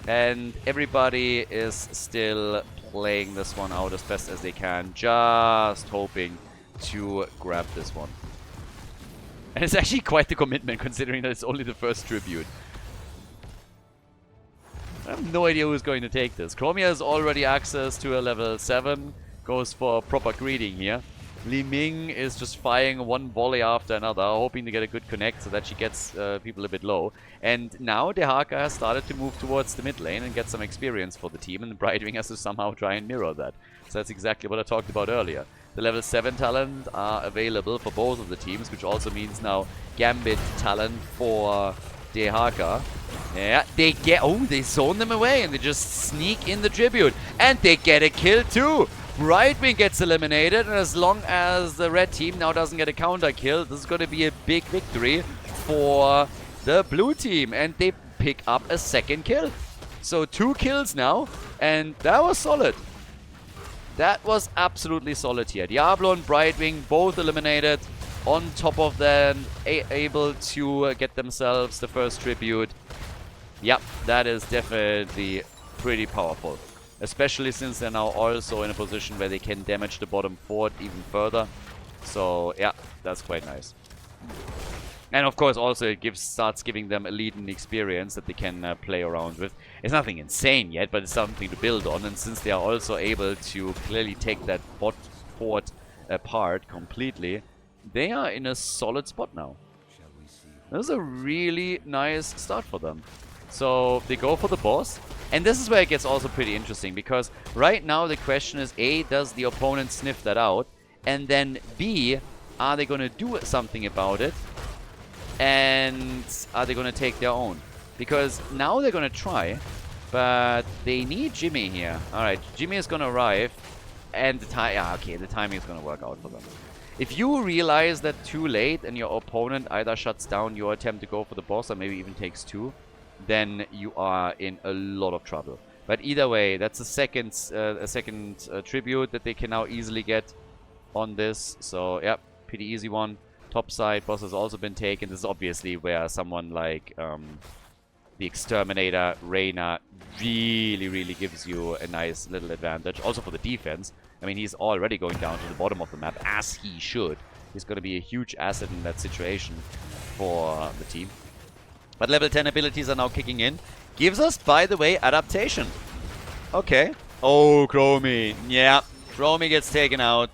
And everybody is still playing this one out as best as they can. Just hoping to grab this one. And it's actually quite the commitment considering that it's only the first tribute. I have no idea who's going to take this. Chromia has already access to a level 7. Goes for a proper greeting here. Li Ming is just firing one volley after another, hoping to get a good connect so that she gets people a bit low. And now Dehaka has started to move towards the mid lane and get some experience for the team, and Brightwing has to somehow try and mirror that. So that's exactly what I talked about earlier. The level 7 talent are available for both of the teams, which also means now Gambit talent for Dehaka. Yeah, they get... Oh, they zone them away and they just sneak in the tribute. And they get a kill too! Brightwing gets eliminated, and as long as the red team now doesn't get a counter kill, this is going to be a big victory for the blue team. And they pick up a second kill. So 2 kills now, and that was solid. That was absolutely solid here. Diablo and Brightwing both eliminated. On top of that, able to get themselves the first tribute. Yep, that is definitely pretty powerful. Especially since they're now also in a position where they can damage the bottom fort even further. So, yeah, that's quite nice. And of course also it starts giving them a lead in experience that they can play around with. It's nothing insane yet, but it's something to build on. And since they are also able to clearly take that bot fort apart completely, they are in a solid spot now. This is a really nice start for them. So they go for the boss. And this is where it gets also pretty interesting, because right now the question is, A, does the opponent sniff that out? And then B, are they going to do something about it? And are they going to take their own? Because now they're going to try, but they need Jimmy here. Alright, Jimmy is going to arrive, and the time... Yeah, okay, the timing is going to work out for them. If you realize that too late and your opponent either shuts down your attempt to go for the boss or maybe even takes 2, then you are in a lot of trouble. But either way, that's a second tribute that they can now easily get on this. So, yeah, pretty easy one. Top side, boss has also been taken. This is obviously where someone like the Exterminator, Reyna, really gives you a nice little advantage. Also for the defense. I mean, he's already going down to the bottom of the map, as he should. He's going to be a huge asset in that situation for the team. But level 10 abilities are now kicking in. Gives us, by the way, adaptation. Okay. Oh, Chromie. Yeah. Chromie gets taken out.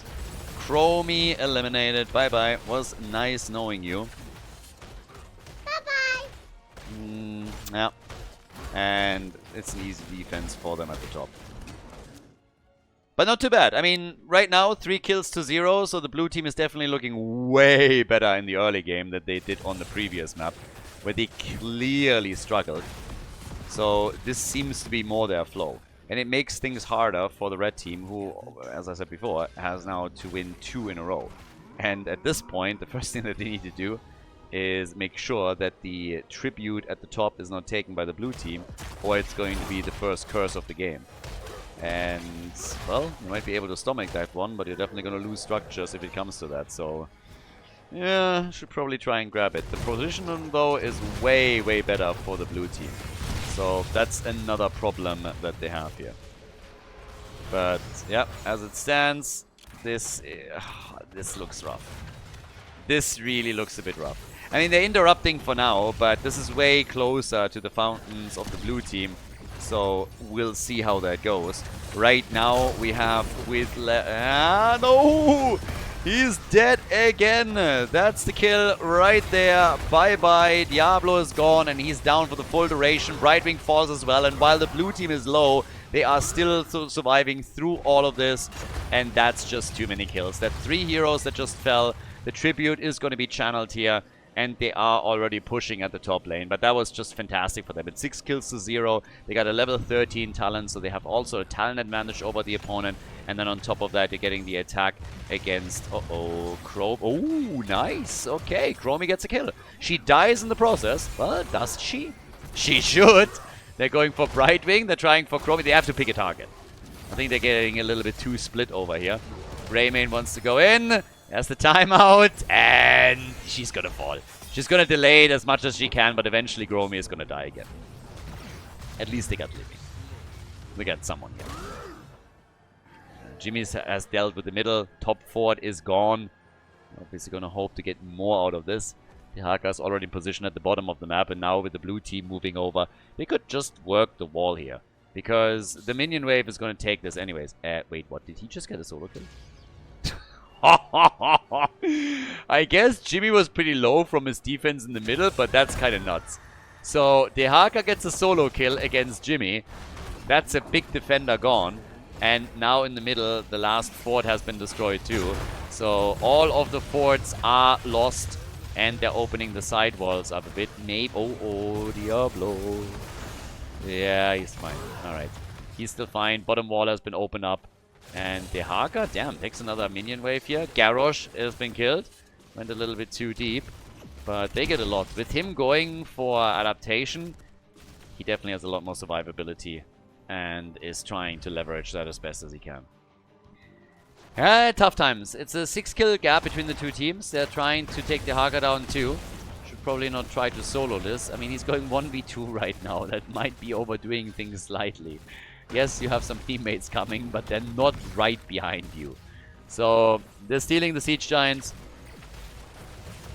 Chromie eliminated. Bye-bye. Was nice knowing you. Bye-bye. Yeah. And it's an easy defense for them at the top. But not too bad. I mean, right now, 3 kills to 0. So the blue team is definitely looking way better in the early game than they did on the previous map, where they clearly struggled. So this seems to be more their flow. And it makes things harder for the red team, who, as I said before, has now to win 2 in a row. And at this point, the first thing that they need to do is make sure that the tribute at the top is not taken by the blue team, or it's going to be the first curse of the game. And, well, you might be able to stomach that one, but you're definitely going to lose structures if it comes to that. So, yeah, should probably try and grab it. The position, though, is way better for the blue team. So that's another problem that they have here. But, yeah, as it stands, this looks rough. This really looks a bit rough. I mean, they're interrupting for now, but this is way closer to the fountains of the blue team. So we'll see how that goes. Right now we have with no! He's dead again. That's the kill right there. Bye-bye. Diablo is gone and he's down for the full duration. Brightwing falls as well. And while the blue team is low, they are still surviving through all of this. And that's just too many kills. That 3 heroes that just fell. The tribute is going to be channeled here. And they are already pushing at the top lane. But that was just fantastic for them. It's 6 kills to 0. They got a level 13 talent. So they have also a talent advantage over the opponent. And then on top of that, you're getting the attack against... Chrome. Oh, nice. Okay, Chromie gets a kill. She dies in the process. Well, does she? She should. They're going for Brightwing. They're trying for Chromie. They have to pick a target. I think they're getting a little bit too split over here. Greymane wants to go in. There's the timeout, and she's gonna fall. She's gonna delay it as much as she can, but eventually Chromie is gonna die again. At least they got Livy. We got someone here. Jimmy has dealt with the middle. Top fort is gone. Obviously gonna hope to get more out of this. The Haka's already in position at the bottom of the map, and now with the blue team moving over, they could just work the wall here. Because the minion wave is gonna take this anyways. Wait, what? Did he just get a solo kill? I guess Jimmy was pretty low from his defense in the middle, but that's kind of nuts. So, Dehaka gets a solo kill against Jimmy. That's a big defender gone. And now in the middle, the last fort has been destroyed too. So, all of the forts are lost. And they're opening the side walls up a bit. Maybe... Oh, Diablo. Yeah, he's fine. Alright. He's still fine. Bottom wall has been opened up. And Dehaka, damn, takes another minion wave here. Garrosh has been killed. Went a little bit too deep. But they get a lot. With him going for adaptation, he definitely has a lot more survivability. And is trying to leverage that as best as he can. Tough times. It's a 6-kill gap between the two teams. They're trying to take Dehaka down too. Should probably not try to solo this. I mean, he's going 1v2 right now. That might be overdoing things slightly. Yes, you have some teammates coming, but they're not right behind you. So, they're stealing the Siege Giants.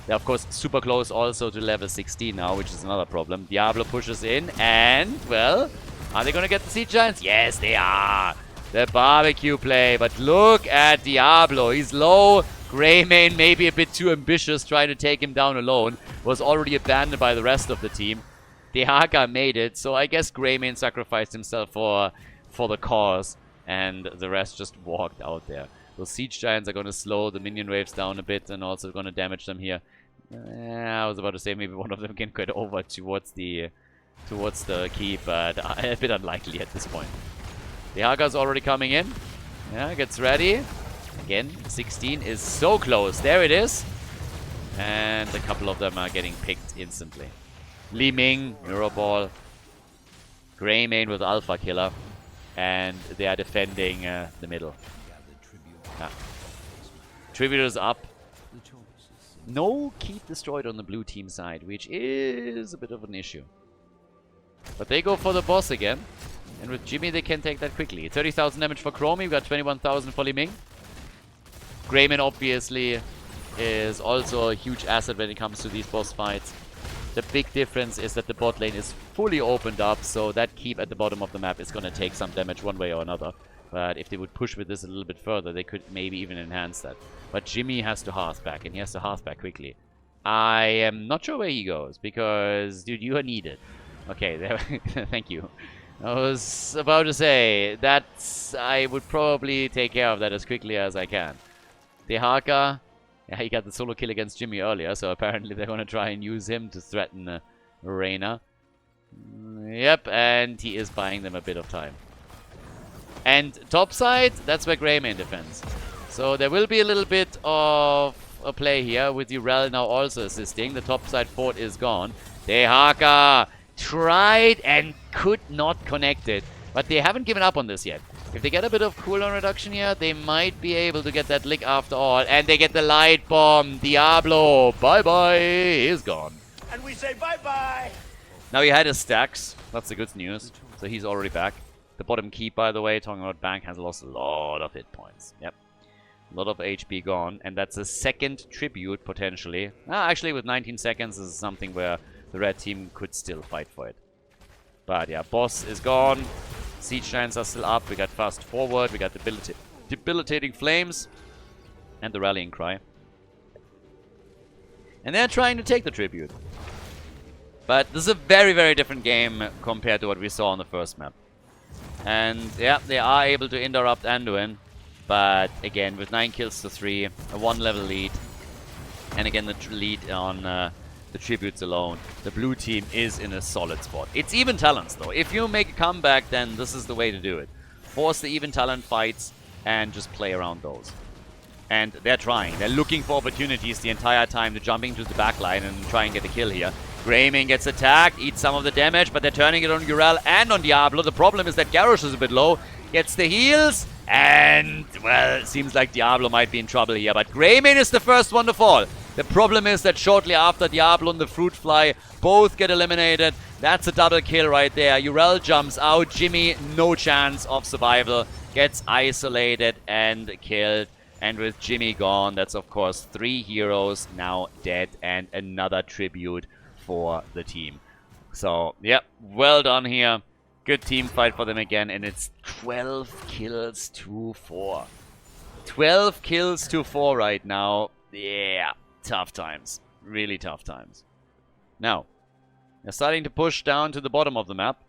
They're, of course, super close also to level 16 now, which is another problem. Diablo pushes in, and, well, are they going to get the Siege Giants? Yes, they are. The barbecue play, but look at Diablo. He's low. Greymane, maybe a bit too ambitious, trying to take him down alone. Was already abandoned by the rest of the team. Dehaka made it, so I guess Greymane sacrificed himself for the cause, and the rest just walked out there. Those Siege Giants are going to slow the minion waves down a bit, and also going to damage them here. I was about to say maybe one of them can get over towards the key, but a bit unlikely at this point. Dehaka's already coming in. Yeah, gets ready. Again, 16 is so close. There it is. And a couple of them are getting picked instantly. Li Ming, Mirrorball, Greymane with Alpha Killer, and they are defending the middle. Yeah. Tribute is up. No keep destroyed on the blue team side, which is a bit of an issue. But they go for the boss again, and with Jimmy they can take that quickly. 30,000 damage for Chromie, we got 21,000 for Li Ming. Greymane obviously is also a huge asset when it comes to these boss fights. The big difference is that the bot lane is fully opened up, so that keep at the bottom of the map is going to take some damage one way or another. But if they would push with this a little bit further, they could maybe even enhance that. But Jimmy has to hearth back, and he has to hearth back quickly. I am not sure where he goes, because, dude, you are needed. Okay, there, thank you. I was about to say, I would probably take care of that as quickly as I can. Dehaka... Yeah, he got the solo kill against Jimmy earlier, so apparently they're going to try and use him to threaten Reina. Yep, and he is buying them a bit of time. And topside, that's where Greymane defends. So there will be a little bit of a play here with Urel now also assisting. The topside fort is gone. Dehaka tried and could not connect it. But they haven't given up on this yet. If they get a bit of cooldown reduction here, they might be able to get that lick after all. And they get the light bomb. Diablo, bye-bye, he's gone. And we say bye-bye. Now he had his stacks. That's the good news. So he's already back. The bottom keep, by the way, talking about bank, has lost a lot of hit points. Yep. A lot of HP gone, and that's a second tribute, potentially. Actually, with 19 seconds, this is something where the red team could still fight for it. But yeah, boss is gone. Siege Giants are still up. We got fast forward. We got debilitating flames. And the rallying cry. And they're trying to take the tribute. But this is a very, very different game compared to what we saw on the first map. And yeah, they are able to interrupt Anduin. But again, with 9 kills to 3, a 1-level lead. And again, the lead on the tributes alone. The blue team is in a solid spot. It's even talents though. If you make a comeback, then this is the way to do it. Force the even talent fights and just play around those. And they're trying. They're looking for opportunities the entire time to jump into the backline and try and get a kill here. Greymane gets attacked, eats some of the damage, but they're turning it on Yrel and on Diablo. The problem is that Garrosh is a bit low. Gets the heals, and, well, it seems like Diablo might be in trouble here. But Greymane is the first one to fall. The problem is that shortly after, Diablo and the Fruit Fly both get eliminated. That's a double kill right there. Yrel jumps out. Jimmy, no chance of survival. Gets isolated and killed. And with Jimmy gone, that's of course 3 heroes now dead and another tribute for the team. So, yep, well done here. Good team fight for them again, and it's 12 kills to 4. 12 kills to 4 right now. Yeah, tough times. Really tough times. Now, they're starting to push down to the bottom of the map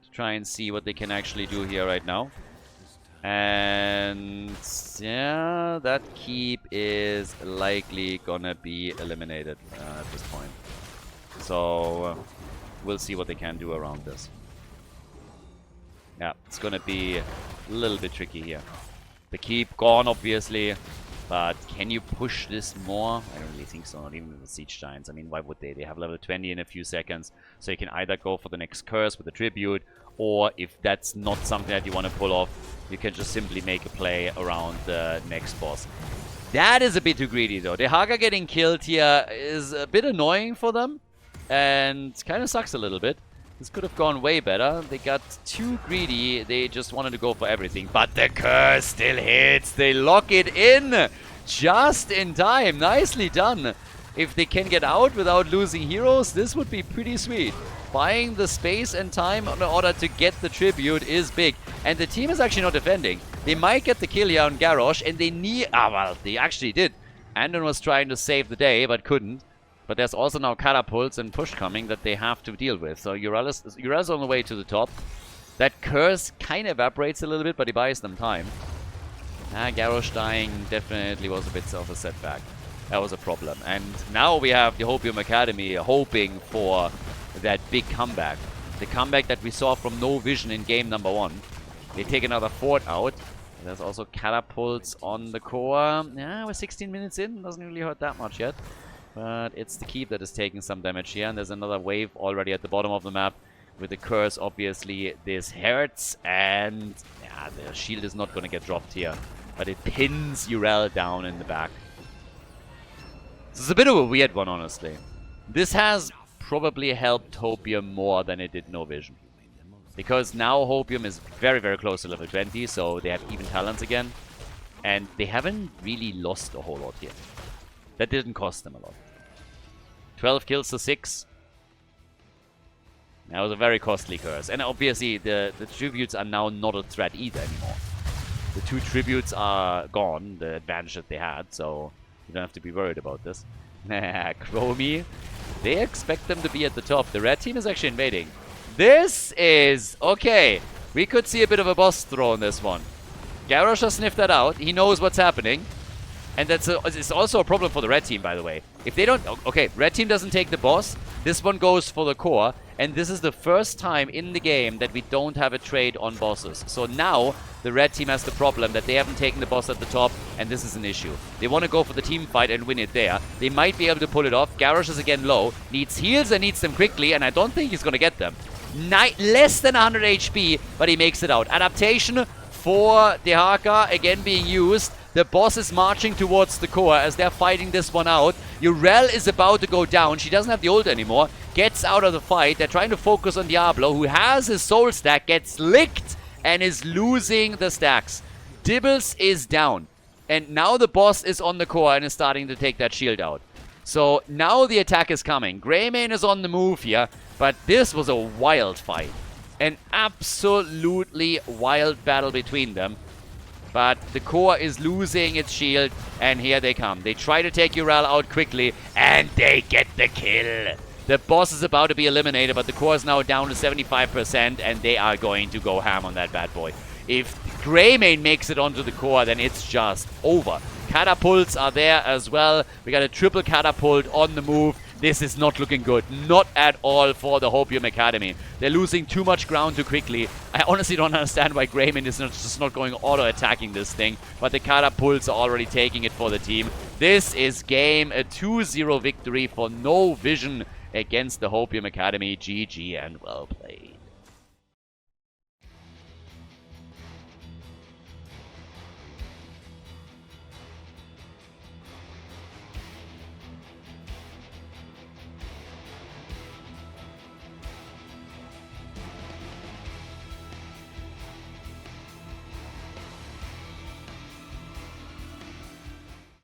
to try and see what they can actually do here right now. And yeah, that keep is likely gonna be eliminated at this point. So we'll see what they can do around this. Yeah, it's gonna be a little bit tricky here. The keep gone, obviously, but can you push this more? I don't really think so, not even with the Siege Giants. I mean, why would they? They have level 20 in a few seconds, so you can either go for the next curse with the tribute, or if that's not something that you want to pull off, you can just simply make a play around the next boss. That is a bit too greedy, though. The Haga getting killed here is a bit annoying for them, and kind of sucks a little bit. This could have gone way better. They got too greedy. They just wanted to go for everything. But the curse still hits. They lock it in just in time. Nicely done. If they can get out without losing heroes, this would be pretty sweet. Buying the space and time in order to get the tribute is big. And the team is actually not defending. They might get the kill here on Garrosh, and they need... well, they actually did. Andon was trying to save the day, but couldn't. But there's also now catapults and push coming that they have to deal with. So Yrel's on the way to the top. That curse kind of evaporates a little bit, but he buys them time. Garrosh dying definitely was a bit of a setback. That was a problem. And now we have the Hopium Academy hoping for that big comeback. The comeback that we saw from No Vision in game number 1. They take another fort out. There's also catapults on the core. Yeah, we're 16 minutes in. Doesn't really hurt that much yet. But it's the keep that is taking some damage here. And there's another wave already at the bottom of the map. With the curse, obviously, this hurts. And yeah, the shield is not going to get dropped here. But it pins Yrel down in the back. This is a bit of a weird one, honestly. This has probably helped Hopium more than it did No Vision. Because now Hopium is very, very close to level 20. So they have even talents again. And they haven't really lost a whole lot here. That didn't cost them a lot. 12 kills to 6. That was a very costly curse. And obviously, the tributes are now not a threat either anymore. The 2 tributes are gone, the advantage that they had, so you don't have to be worried about this. Chromie, they expect them to be at the top. The red team is actually invading. This is... okay, we could see a bit of a boss throw in this one. Garrosh has sniffed that out. He knows what's happening. And it's also a problem for the red team, by the way. If they don't... okay, red team doesn't take the boss. This one goes for the core. And this is the first time in the game that we don't have a trade on bosses. So now, the red team has the problem that they haven't taken the boss at the top. And this is an issue. They want to go for the team fight and win it there. They might be able to pull it off. Garrosh is again low. Needs heals and needs them quickly. And I don't think he's going to get them. Less than 100 HP, but he makes it out. Adaptation for Dehaka again being used. The boss is marching towards the core as they're fighting this one out. Yrel is about to go down. She doesn't have the ult anymore. Gets out of the fight. They're trying to focus on Diablo, who has his soul stack, gets licked, and is losing the stacks. Dibbles is down. And now the boss is on the core and is starting to take that shield out. So now the attack is coming. Greymane is on the move here, but this was a wild fight. An absolutely wild battle between them. But the core is losing its shield, and here they come. They try to take Urel out quickly, and they get the kill. The boss is about to be eliminated, but the core is now down to 75%, and they are going to go ham on that bad boy. If Greymane makes it onto the core, then it's just over. Catapults are there as well. We got a triple catapult on the move. This is not looking good. Not at all for the Hopium Academy. They're losing too much ground too quickly. I honestly don't understand why Greymane is just not going auto-attacking this thing. But the catapults are already taking it for the team. This is game a 2-0 victory for No Vision against the Hopium Academy. GG and well played.